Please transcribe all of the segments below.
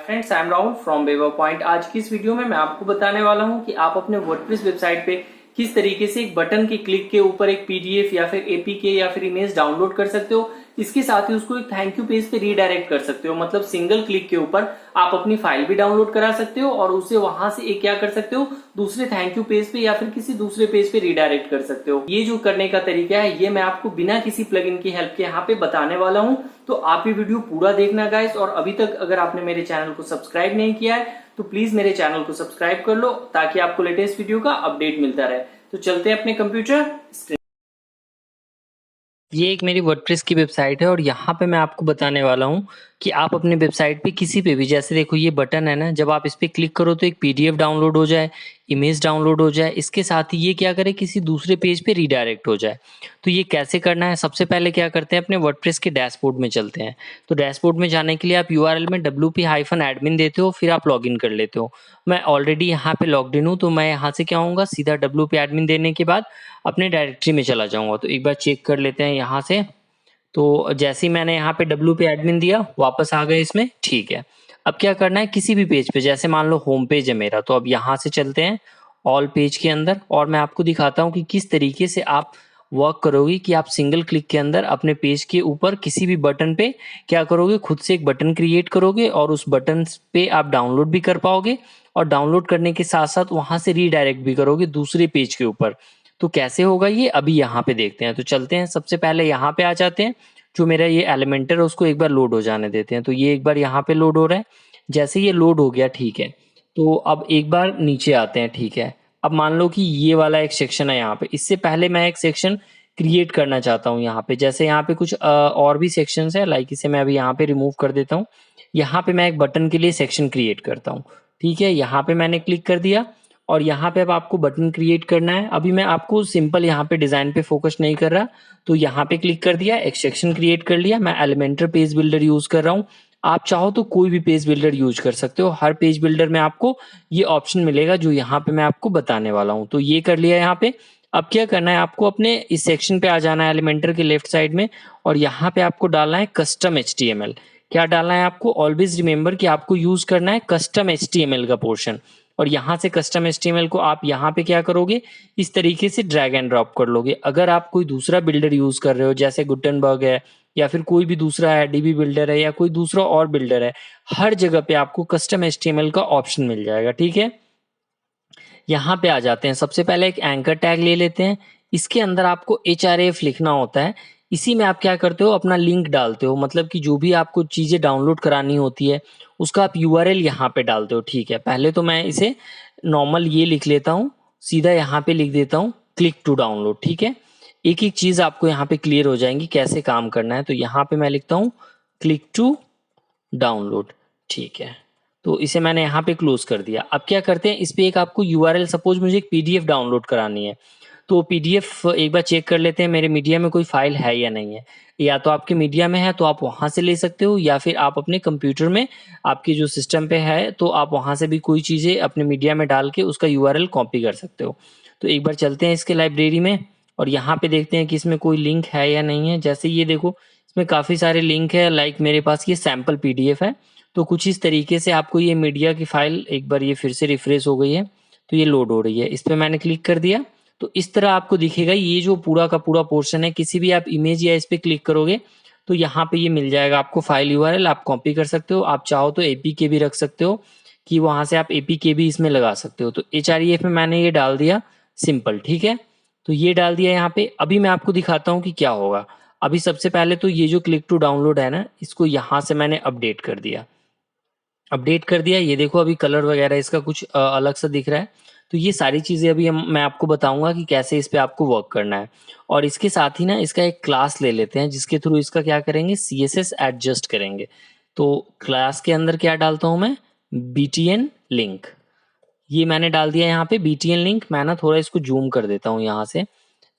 Friends, I am Rahul from waver point. आज की इस वीडियो में मैं आपको बताने वाला हूं कि आप अपने वर्डप्रेस वेबसाइट पे किस तरीके से एक बटन के क्लिक के ऊपर एक पीडीएफ या फिर एपीके या फिर इमेज डाउनलोड कर सकते हो। इसके साथ ही उसको एक थैंक यू पेज पे रीडायरेक्ट कर सकते हो। मतलब सिंगल क्लिक के ऊपर आप अपनी फाइल भी डाउनलोड करा सकते हो और उसे वहां से एक क्या कर सकते हो, दूसरे थैंक यू पेज पे या फिर किसी दूसरे पेज पे रीडायरेक्ट कर सकते हो। ये जो करने का तरीका है ये मैं आपको बिना किसी प्लगइन की हेल्प के यहाँ पे बताने वाला हूँ। तो आप ये वीडियो पूरा देखना गाइस। और अभी तक अगर आपने मेरे चैनल को सब्सक्राइब नहीं किया है तो प्लीज मेरे चैनल को सब्सक्राइब कर लो ताकि आपको लेटेस्ट वीडियो का अपडेट मिलता रहे। तो चलते हैं अपने कंप्यूटर स्क्रीन। ये एक मेरी वर्डप्रेस की वेबसाइट है और यहाँ पे मैं आपको बताने वाला हूँ कि आप अपने वेबसाइट पे किसी पे भी, जैसे देखो ये बटन है ना, जब आप इस पे क्लिक करो तो एक पीडीएफ डाउनलोड हो जाए, इमेज डाउनलोड हो जाए, इसके साथ ही ये क्या करे, किसी दूसरे पेज पे रीडायरेक्ट हो जाए। तो ये कैसे करना है, सबसे पहले क्या करते हैं, अपने वर्डप्रेस के डैशबोर्ड में चलते हैं। तो डैशबोर्ड में जाने के लिए आप यूआरएल में wp-admin देते हो, फिर आप लॉगिन कर लेते हो। मैं ऑलरेडी यहाँ पे लॉग्ड इन हूँ तो मैं यहाँ से क्या होऊंगा, सीधा wp-admin देने के बाद अपने डायरेक्टरी में चला जाऊंगा। तो एक बार चेक कर लेते हैं यहाँ से। तो जैसे ही मैंने यहाँ पे wp-admin दिया, वापस आ गए इसमें, ठीक है। अब क्या करना है, किसी भी पेज पे, जैसे मान लो होम पेज है मेरा, तो अब यहाँ से चलते हैं ऑल पेज के अंदर और मैं आपको दिखाता हूँ कि किस तरीके से आप वर्क करोगे कि आप सिंगल क्लिक के अंदर अपने पेज के ऊपर किसी भी बटन पे क्या करोगे, खुद से एक बटन क्रिएट करोगे और उस बटन पे आप डाउनलोड भी कर पाओगे और डाउनलोड करने के साथ साथ वहां से रीडायरेक्ट भी करोगे दूसरे पेज के ऊपर। तो कैसे होगा ये, अभी यहाँ पे देखते हैं। तो चलते हैं, सबसे पहले यहाँ पे आ जाते हैं। जो मेरा ये एलिमेंटर है उसको एक बार लोड हो जाने देते हैं। तो ये एक बार यहाँ पे लोड हो रहा है। जैसे ये लोड हो गया, ठीक है, तो अब एक बार नीचे आते हैं, ठीक है। अब मान लो कि ये वाला एक सेक्शन है यहाँ पे, इससे पहले मैं एक सेक्शन क्रिएट करना चाहता हूँ यहाँ पे। जैसे यहाँ पे कुछ और भी सेक्शंस है, लाइक इसे मैं अभी यहाँ पे रिमूव कर देता हूँ। यहाँ पे मैं एक बटन के लिए सेक्शन क्रिएट करता हूँ, ठीक है। यहाँ पे मैंने क्लिक कर दिया और यहाँ पे अब आपको बटन क्रिएट करना है। अभी मैं आपको सिंपल यहाँ पे डिजाइन पे फोकस नहीं कर रहा, तो यहाँ पे क्लिक कर दिया, एक सेक्शन क्रिएट कर लिया। मैं एलिमेंटर पेज बिल्डर यूज कर रहा हूँ। आप चाहो तो कोई भी पेज बिल्डर यूज कर सकते हो। हर पेज बिल्डर में आपको ये ऑप्शन मिलेगा जो यहाँ पे मैं आपको बताने वाला हूँ। तो ये कर लिया यहाँ पे। अब क्या करना है, आपको अपने इस सेक्शन पे आ जाना है एलिमेंटर के लेफ्ट साइड में और यहाँ पे आपको डालना है कस्टम HTML। क्या डालना है आपको, ऑलवेज रिमेंबर कि आपको यूज करना है कस्टम HTML का पोर्शन। और यहाँ से कस्टम HTML को आप यहाँ पे क्या करोगे, इस तरीके से ड्रैग एंड ड्रॉप कर लोगे। अगर आप कोई दूसरा बिल्डर यूज कर रहे हो, जैसे गुटनबर्ग है या फिर कोई भी दूसरा है, डीबी बिल्डर है या कोई दूसरा और बिल्डर है, हर जगह पे आपको कस्टम HTML का ऑप्शन मिल जाएगा, ठीक है। यहाँ पे आ जाते हैं, सबसे पहले एक एंकर टैग ले लेते हैं। इसके अंदर आपको href लिखना होता है। इसी में आप क्या करते हो, अपना लिंक डालते हो। मतलब कि जो भी आपको चीजें डाउनलोड करानी होती है उसका आप यूआरएल यहाँ पे डालते हो, ठीक है। पहले तो मैं इसे नॉर्मल ये लिख लेता हूँ, सीधा यहाँ पे लिख देता हूँ क्लिक टू डाउनलोड, ठीक है। एक एक चीज आपको यहाँ पे क्लियर हो जाएंगी कैसे काम करना है। तो यहाँ पे मैं लिखता हूँ क्लिक टू डाउनलोड, ठीक है। तो इसे मैंने यहाँ पे क्लोज कर दिया। अब क्या करते हैं, इस पे एक आपको यूआरएल, सपोज मुझे एक पीडीएफ डाउनलोड करानी है, तो पीडीएफ एक बार चेक कर लेते हैं मेरे मीडिया में कोई फाइल है या नहीं है। या तो आपके मीडिया में है तो आप वहां से ले सकते हो, या फिर आप अपने कंप्यूटर में, आपके जो सिस्टम पे है, तो आप वहां से भी कोई चीजें अपने मीडिया में डाल के उसका यूआरएल कॉपी कर सकते हो। तो एक बार चलते हैं इसके लाइब्रेरी में और यहाँ पे देखते हैं कि इसमें कोई लिंक है या नहीं है। जैसे ये देखो, इसमें काफी सारे लिंक है, लाइक मेरे पास ये सैंपल पीडीएफ है। तो कुछ इस तरीके से आपको ये मीडिया की फाइल, एक बार ये फिर से रिफ्रेश हो गई है तो ये लोड हो रही है। इस पर मैंने क्लिक कर दिया तो इस तरह आपको दिखेगा ये जो पूरा का पूरा पोर्शन है। किसी भी आप इमेज या इस पे क्लिक करोगे तो यहाँ पे ये मिल जाएगा आपको फाइल यूआरएल, आप कॉपी कर सकते हो। आप चाहो तो एपीके भी रख सकते हो कि वहां से आप एपीके भी इसमें लगा सकते हो। तो href में मैंने ये डाल दिया सिंपल, ठीक है। तो ये डाल दिया यहाँ पे। अभी मैं आपको दिखाता हूँ कि क्या होगा। अभी सबसे पहले तो ये जो क्लिक टू डाउनलोड है ना, इसको यहाँ से मैंने अपडेट कर दिया। अपडेट कर दिया, ये देखो अभी कलर वगैरह इसका कुछ अलग सा दिख रहा है। तो ये सारी चीजें अभी मैं आपको बताऊंगा कि कैसे इस पे आपको वर्क करना है। और इसके साथ ही ना इसका एक क्लास ले लेते हैं जिसके थ्रू इसका क्या करेंगे, CSS एडजस्ट करेंगे। तो क्लास के अंदर क्या डालता हूं मैं, btn लिंक। ये मैंने डाल दिया यहाँ पे btn लिंक। मैं ना थोड़ा इसको जूम कर देता हूँ यहाँ से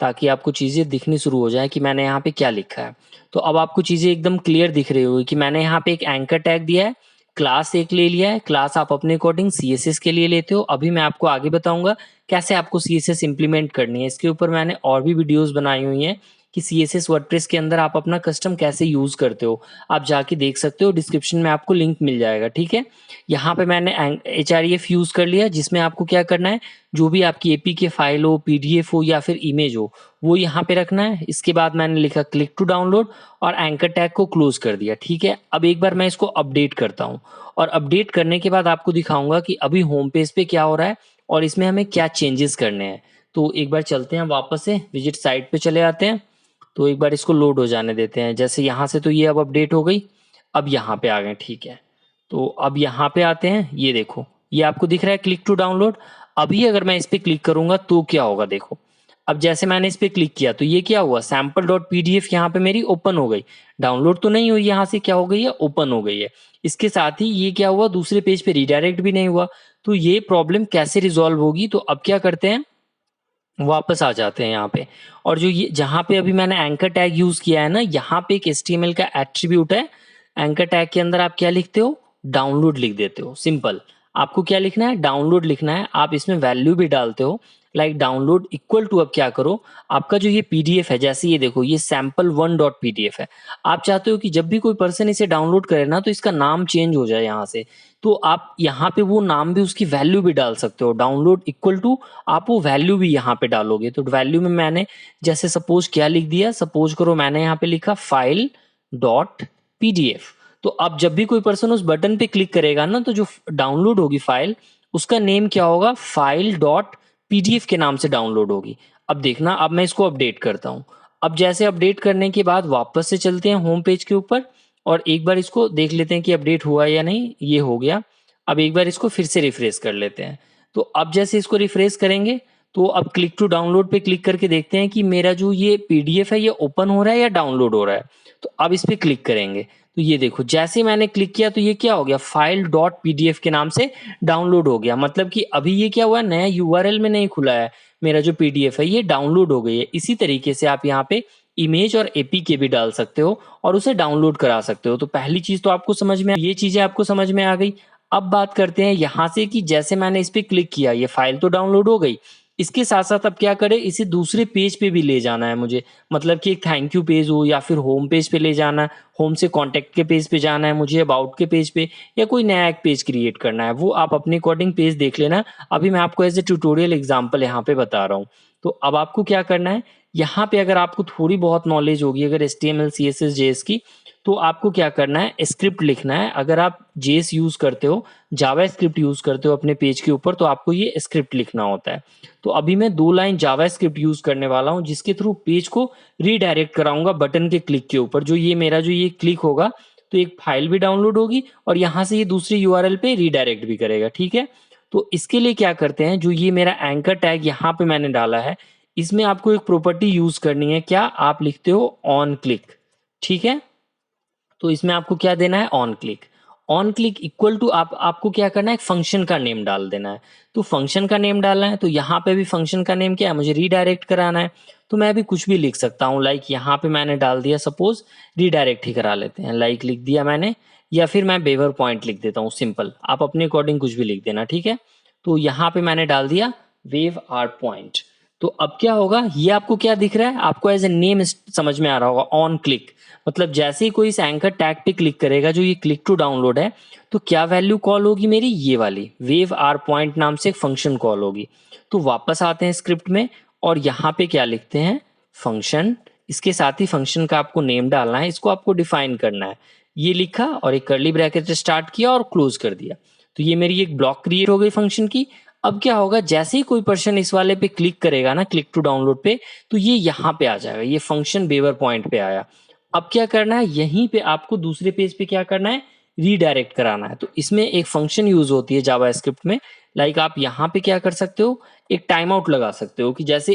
ताकि आपको चीजें दिखनी शुरू हो जाए कि मैंने यहाँ पे क्या लिखा है। तो अब आपको चीजें एकदम क्लियर दिख रही होगी कि मैंने यहाँ पे एक एंकर टैग दिया है, क्लास एक ले लिया है। क्लास आप अपने अकॉर्डिंग CSS के लिए लेते हो। अभी मैं आपको आगे बताऊंगा कैसे आपको CSS इंप्लीमेंट करनी है। इसके ऊपर मैंने और भी वीडियोस बनाई हुई हैं कि CSS वर्डप्रेस के अंदर आप अपना कस्टम कैसे यूज़ करते हो। आप जाके देख सकते हो, डिस्क्रिप्शन में आपको लिंक मिल जाएगा, ठीक है। यहाँ पे मैंने HREF यूज़ कर लिया, जिसमें आपको क्या करना है, जो भी आपकी APK फाइल हो, PDF हो या फिर इमेज हो, वो यहाँ पे रखना है। इसके बाद मैंने लिखा क्लिक टू डाउनलोड और एंकर टैग को क्लोज कर दिया, ठीक है। अब एक बार मैं इसको अपडेट करता हूँ और अपडेट करने के बाद आपको दिखाऊंगा कि अभी होम पेज पे क्या हो रहा है और इसमें हमें क्या चेंजेस करने हैं। तो एक बार चलते हैं, वापस से विजिट साइट पे चले आते हैं। तो एक बार इसको लोड हो जाने देते हैं। जैसे यहाँ से तो ये अब अपडेट हो गई, अब यहाँ पे आ गए, ठीक है। तो अब यहाँ पे आते हैं, ये देखो ये आपको दिख रहा है क्लिक टू डाउनलोड। अभी अगर मैं इस पर क्लिक करूंगा तो क्या होगा, देखो। अब जैसे मैंने इस पर क्लिक किया तो ये क्या हुआ, सैम्पल डॉट PDF यहाँ पे मेरी ओपन हो गई। डाउनलोड तो नहीं हुई, यहाँ से क्या हो गई है, ओपन हो गई है। इसके साथ ही ये क्या हुआ, दूसरे पेज पे रीडायरेक्ट भी नहीं हुआ। तो ये प्रॉब्लम कैसे रिजॉल्व होगी, तो अब क्या करते हैं, वापस आ जाते हैं यहाँ पे। और जो ये जहाँ पे अभी मैंने एंकर टैग यूज किया है ना, यहाँ पे एक HTML का एट्रीब्यूट है। एंकर टैग के अंदर आप क्या लिखते हो, डाउनलोड लिख देते हो। सिंपल, आपको क्या लिखना है, डाउनलोड लिखना है। आप इसमें वैल्यू भी डालते हो, लाइक डाउनलोड इक्वल टू, अब क्या करो, आपका जो ये PDF है, जैसे ये देखो ये sample1.pdf है। आप चाहते हो कि जब भी कोई पर्सन इसे डाउनलोड करे ना, तो इसका नाम चेंज हो जाए यहाँ से। तो आप यहाँ पे वो नाम भी, उसकी वैल्यू भी डाल सकते हो, डाउनलोड इक्वल टू, आप वो वैल्यू भी यहाँ पे डालोगे। तो वैल्यू में मैंने जैसे सपोज क्या लिख दिया, सपोज करो मैंने यहाँ पे लिखा फाइल डॉट PDF। तो अब जब भी कोई पर्सन उस बटन पे क्लिक करेगा ना, तो जो डाउनलोड होगी फाइल, उसका नेम क्या होगा, फाइल डॉट PDF के नाम से डाउनलोड होगी। अब देखना, अब मैं इसको अपडेट करता हूँ। अब जैसे अपडेट करने के बाद वापस से चलते हैं होम पेज के ऊपर और एक बार इसको देख लेते हैं कि अपडेट हुआ या नहीं। ये हो गया। अब एक बार इसको फिर से रिफ्रेश कर लेते हैं। तो अब जैसे इसको रिफ्रेश करेंगे तो अब क्लिक टू डाउनलोड पे क्लिक करके देखते हैं कि मेरा जो ये PDF है ये ओपन हो रहा है या डाउनलोड हो रहा है। तो अब इस पे क्लिक करेंगे तो ये देखो, जैसे मैंने क्लिक किया तो ये क्या हो गया, फाइल डॉट PDF के नाम से डाउनलोड हो गया। मतलब कि अभी ये क्या हुआ, नया URL में नहीं खुला है, मेरा जो PDF है ये डाउनलोड हो गई है। इसी तरीके से आप यहाँ पे इमेज और APK भी डाल सकते हो और उसे डाउनलोड करा सकते हो। तो पहली चीज तो आपको समझ में, ये चीजें आपको समझ में आ गई। अब बात करते हैं यहाँ से कि जैसे मैंने इस पे क्लिक किया, ये फाइल तो डाउनलोड हो गई। इसके साथ साथ अब क्या करें, इसे दूसरे पेज पे भी ले जाना है मुझे। मतलब कि एक थैंक यू पेज हो या फिर होम पेज पे ले जाना है, होम से कॉन्टैक्ट के पेज पे जाना है मुझे, अबाउट के पेज पे, या कोई नया एक पेज क्रिएट करना है, वो आप अपने अकॉर्डिंग पेज देख लेना। अभी मैं आपको एज ए ट्यूटोरियल एग्जाम्पल यहाँ पे बता रहा हूँ। तो अब आपको क्या करना है, यहाँ पे अगर आपको थोड़ी बहुत नॉलेज होगी अगर HTML CSS JS की, तो आपको क्या करना है, स्क्रिप्ट लिखना है। अगर आप JS यूज करते हो, जावा स्क्रिप्ट यूज करते हो अपने पेज के ऊपर, तो आपको ये स्क्रिप्ट लिखना होता है। तो अभी मैं 2 लाइन जावा स्क्रिप्ट यूज करने वाला हूँ, जिसके थ्रू पेज को रीडायरेक्ट कराऊंगा बटन के क्लिक के ऊपर। जो ये मेरा जो ये क्लिक होगा तो एक फाइल भी डाउनलोड होगी और यहाँ से ये दूसरी URL पे रीडायरेक्ट भी करेगा, ठीक है। तो इसके लिए क्या करते हैं, जो ये मेरा एंकर टैग यहाँ पे मैंने डाला है, इसमें आपको एक प्रॉपर्टी यूज करनी है। क्या, आप लिखते हो ऑन क्लिक, ठीक है। तो इसमें आपको क्या देना है, on click. On click equal to, आपको क्या करना है, एक फंक्शन का नेम डाल देना है। तो फंक्शन का नेम डालना है, तो यहाँ पे भी फंक्शन का नेम क्या है, मुझे रीडायरेक्ट कराना है। तो मैं भी कुछ भी लिख सकता हूँ, लाइक यहाँ पे मैंने डाल दिया, सपोज रीडायरेक्ट ही करा लेते हैं, लाइक लिख दिया मैंने, या फिर मैं बेवर पॉइंट लिख देता हूँ, सिंपल। आप अपने अकॉर्डिंग कुछ भी लिख देना, ठीक है। तो यहाँ पे मैंने डाल दिया वेव आर पॉइंट। तो अब क्या होगा, ये आपको क्या दिख रहा है, आपको एज ए नेम समझ में आ रहा होगा, ऑन क्लिक। मतलब जैसे ही कोई इस एंकर टैग पे क्लिक करेगा, जो ये क्लिक टू डाउनलोड है, तो क्या वैल्यू कॉल होगी मेरी, ये वाली वेव आर पॉइंट नाम से एक फंक्शन कॉल होगी। तो वापस आते हैं स्क्रिप्ट में और यहाँ पे क्या लिखते हैं, फंक्शन। इसके साथ ही फंक्शन का आपको नेम डालना है, इसको आपको डिफाइन करना है। ये लिखा और एक कर्ली ब्रैकेट स्टार्ट किया और क्लोज कर दिया। तो ये मेरी एक ब्लॉक क्रिएट हो गई फंक्शन की। अब क्या होगा, जैसे ही कोई पर्सन इस वाले पे क्लिक करेगा ना, क्लिक टू डाउनलोड पे, तो ये यहाँ पे आ जाएगा, ये फंक्शन बेवर पॉइंट पे आया। अब क्या करना है, यहीं पे आपको दूसरे पेज पे क्या करना है, रीडायरेक्ट कराना है। तो इसमें एक फंक्शन यूज होती है जावा स्क्रिप्ट में, लाइक आप यहाँ पे क्या कर सकते हो, एक टाइम आउट लगा सकते हो कि जैसे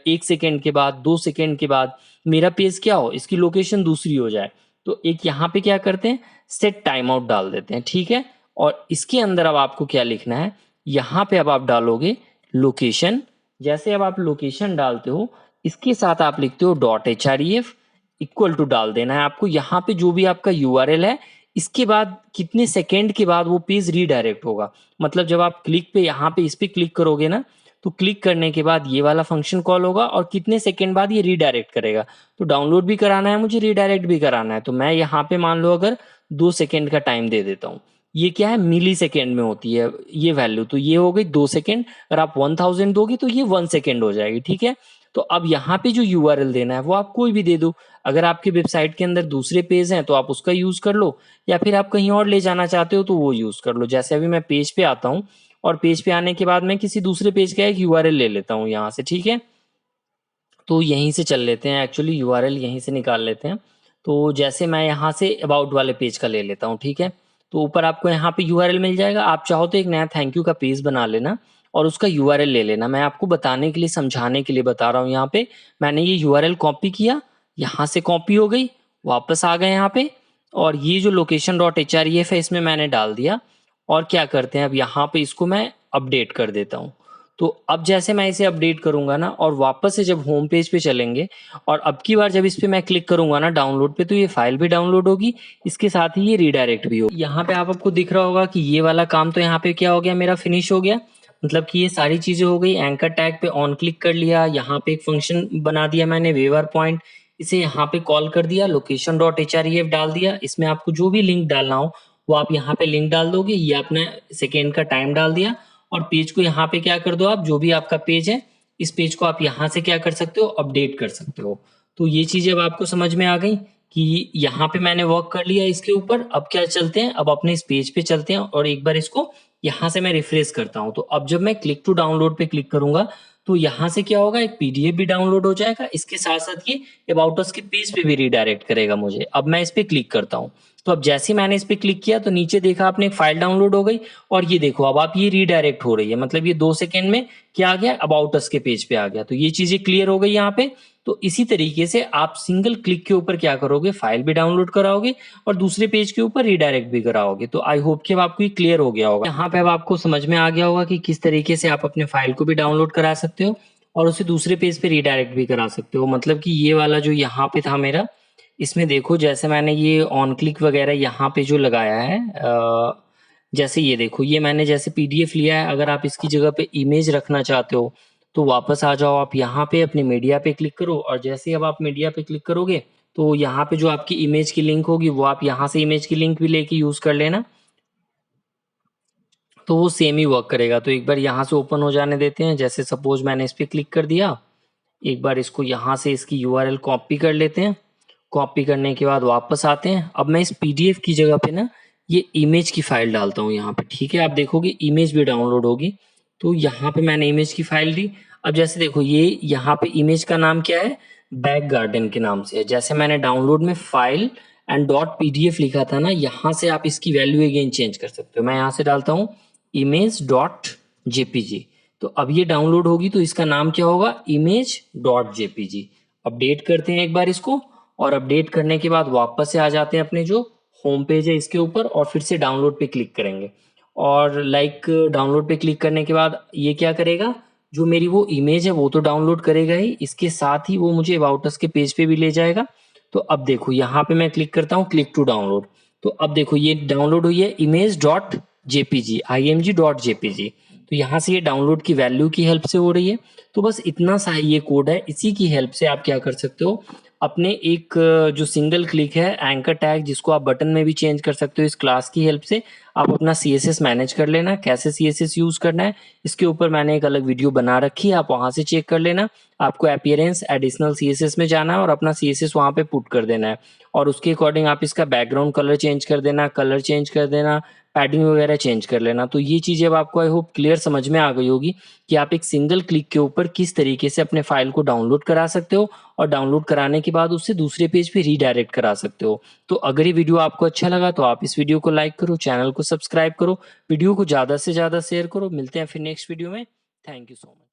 1 सेकेंड के बाद, 2 सेकेंड के बाद मेरा पेज क्या हो, इसकी लोकेशन दूसरी हो जाए। तो एक यहाँ पे क्या करते हैं, सेट टाइम आउट डाल देते हैं, ठीक है। और इसके अंदर अब आपको क्या लिखना है, यहाँ पे अब आप डालोगे लोकेशन। जैसे अब आप लोकेशन डालते हो, इसके साथ आप लिखते हो .href इक्वल टू डाल देना है आपको। यहाँ पे जो भी आपका URL है, इसके बाद कितने सेकेंड के बाद वो पेज रीडायरेक्ट होगा। मतलब जब आप क्लिक पे यहाँ पे इस पे क्लिक करोगे ना, तो क्लिक करने के बाद ये वाला फंक्शन कॉल होगा और कितने सेकंड बाद ये रीडायरेक्ट करेगा। तो डाउनलोड भी कराना है मुझे, रीडायरेक्ट भी कराना है, तो मैं यहाँ पे मान लो अगर 2 सेकंड का टाइम दे देता हूँ। ये क्या है, मिली सेकेंड में होती है ये वैल्यू, तो ये हो गई 2 सेकेंड। अगर आप 1000 दोगे तो ये 1 सेकेंड हो जाएगी, ठीक है। तो अब यहाँ पे जो यूआरएल देना है वो आप कोई भी दे दो। अगर आपके वेबसाइट के अंदर दूसरे पेज हैं तो आप उसका यूज कर लो, या फिर आप कहीं और ले जाना चाहते हो तो वो यूज कर लो। जैसे अभी मैं पेज पे आता हूँ और पेज पे आने के बाद मैं किसी दूसरे पेज का एक यूआरएल ले लेता हूँ यहाँ से, ठीक है। तो यहीं से चल लेते हैं, एक्चुअली यूआरएल यहीं से निकाल लेते हैं। तो जैसे मैं यहाँ से अबाउट वाले पेज का ले लेता हूँ, ठीक है। तो ऊपर आपको यहाँ पे यूआरएल मिल जाएगा। आप चाहो तो एक नया थैंक यू का पेज बना लेना और उसका यूआरएल ले लेना। मैं आपको बताने के लिए, समझाने के लिए बता रहा हूँ। यहाँ पे मैंने ये यूआरएल कॉपी किया, यहाँ से कॉपी हो गई, वापस आ गए यहाँ पे, और ये जो location.href है इसमें मैंने डाल दिया। और क्या करते हैं, अब यहाँ पे इसको मैं अपडेट कर देता हूँ। तो अब जैसे मैं इसे अपडेट करूंगा ना, और वापस से जब होम पेज पे चलेंगे और अब की बार जब इस पे मैं क्लिक करूंगा ना डाउनलोड पे, तो ये फाइल भी डाउनलोड होगी, इसके साथ ही ये रीडायरेक्ट भी होगी। यहाँ पे आपको दिख रहा होगा कि ये वाला काम तो यहाँ पे क्या हो गया, मेरा फिनिश हो गया। मतलब कि ये सारी चीजें हो गई। एंकर टैग पे ऑन क्लिक कर लिया, यहाँ पे एक फंक्शन बना दिया मैंने वेवर पॉइंट, इसे यहाँ पे कॉल कर दिया, location.href डाल दिया। इसमें आपको जो भी लिंक डालना हो वो आप यहाँ पे लिंक डाल दोगे, ये आपने सेकेंड का टाइम डाल दिया। और पेज को यहाँ पे क्या कर दो, आप जो भी आपका पेज है इस पेज को आप यहाँ से क्या कर सकते हो, अपडेट कर सकते हो। तो ये चीजें अब आपको समझ में आ गई कि यहाँ पे मैंने वर्क कर लिया इसके ऊपर। अब क्या चलते हैं, अब अपने इस पेज पे चलते हैं और एक बार इसको यहाँ से मैं रिफ्रेश करता हूँ। तो अब जब मैं क्लिक टू डाउनलोड पे क्लिक करूंगा तो यहाँ से क्या होगा, एक पीडीएफ भी डाउनलोड हो जाएगा, इसके साथ साथ ये अबाउट अस के पेज पे भी रिडायरेक्ट करेगा मुझे। अब मैं इस पे क्लिक करता हूँ, तो अब जैसे ही मैंने इस पे क्लिक किया तो नीचे देखा आपने एक फाइल डाउनलोड हो गई, और ये देखो अब आप ये रीडायरेक्ट हो रही है, मतलब ये 2 सेकंड में क्या आ गया, अबाउट अस के पेज पे आ गया। तो ये चीजें क्लियर हो गई यहाँ पे। तो इसी तरीके से आप सिंगल क्लिक के ऊपर क्या करोगे, फाइल भी डाउनलोड कराओगे और दूसरे पेज के ऊपर रीडायरेक्ट भी कराओगे। तो आई होप कि अब आपको ये क्लियर हो गया होगा। यहाँ पे अब आपको समझ में आ गया होगा कि किस तरीके से आप अपने फाइल को भी डाउनलोड करा सकते हो और उसे दूसरे पेज पे रीडायरेक्ट भी करा सकते हो। मतलब कि ये वाला जो यहाँ पे था मेरा, इसमें देखो जैसे मैंने ये ऑन क्लिक वगैरह यहाँ पे जो लगाया है, जैसे ये देखो, ये मैंने जैसे पीडीएफ लिया है। अगर आप इसकी जगह पे इमेज रखना चाहते हो तो वापस आ जाओ, आप यहाँ पे अपने मीडिया पे क्लिक करो, और जैसे ही अब आप मीडिया पे क्लिक करोगे तो यहाँ पे जो आपकी इमेज की लिंक होगी वो आप यहाँ से इमेज की लिंक भी लेके यूज कर लेना, तो वो सेम ही वर्क करेगा। तो एक बार यहाँ से ओपन हो जाने देते हैं। जैसे सपोज मैंने इस पर क्लिक कर दिया, एक बार इसको यहाँ से इसकी यूआरएल कॉपी कर लेते हैं। कॉपी करने के बाद वापस आते हैं। अब मैं इस पीडीएफ की जगह पे ना ये इमेज की फाइल डालता हूँ यहाँ पे, ठीक है। आप देखोगे इमेज भी डाउनलोड होगी। तो यहाँ पे मैंने इमेज की फाइल दी। अब जैसे देखो ये यहाँ पे इमेज का नाम क्या है, बैक गार्डन के नाम से है। जैसे मैंने डाउनलोड में फाइल एंड डॉट पीडीएफ लिखा था ना, यहाँ से आप इसकी वैल्यू अगेन चेंज कर सकते हो। मैं यहाँ से डालता हूँ इमेज डॉट जेपीजी। तो अब ये डाउनलोड होगी तो इसका नाम क्या होगा, इमेज डॉट जेपीजी। अपडेट करते हैं एक बार इसको, और अपडेट करने के बाद वापस से आ जाते हैं अपने जो होम पेज है इसके ऊपर, और फिर से डाउनलोड पे क्लिक करेंगे। और डाउनलोड पे क्लिक करने के बाद ये क्या करेगा, जो मेरी वो इमेज है वो तो डाउनलोड करेगा ही, इसके साथ ही वो मुझे अबाउट अस के पेज पे भी ले जाएगा। तो अब देखो यहाँ पे मैं क्लिक करता हूँ क्लिक टू डाउनलोड। तो अब देखो ये डाउनलोड हुई है image dot JPG, img dot JPG. तो यहाँ से ये डाउनलोड की वैल्यू की हेल्प से हो रही है। तो बस इतना सा ये कोड है, इसी की हेल्प से आप क्या कर सकते हो, अपने एक जो सिंगल क्लिक है एंकर टैग, जिसको आप बटन में भी चेंज कर सकते हो, इस क्लास की हेल्प से आप अपना CSS मैनेज कर लेना। कैसे CSS यूज करना है इसके ऊपर मैंने एक अलग वीडियो बना रखी है, आप वहां से चेक कर लेना। आपको अपीयरेंस एडिशनल CSS में जाना है और अपना CSS वहां पे पुट कर देना है, और उसके अकॉर्डिंग आप इसका बैकग्राउंड कलर चेंज कर देना, कलर चेंज कर देना, पैडिंग वगैरह चेंज कर लेना। तो ये चीजें अब आपको आई होप क्लियर समझ में आ गई होगी कि आप एक सिंगल क्लिक के ऊपर किस तरीके से अपने फाइल को डाउनलोड करा सकते हो, और डाउनलोड कराने के बाद उससे दूसरे पेज पे रीडायरेक्ट करा सकते हो। तो अगर ये वीडियो आपको अच्छा लगा तो आप इस वीडियो को लाइक करो, चैनल को सब्सक्राइब करो, वीडियो को ज्यादा से ज्यादा शेयर करो। मिलते हैं फिर नेक्स्ट वीडियो में। Thank you so much.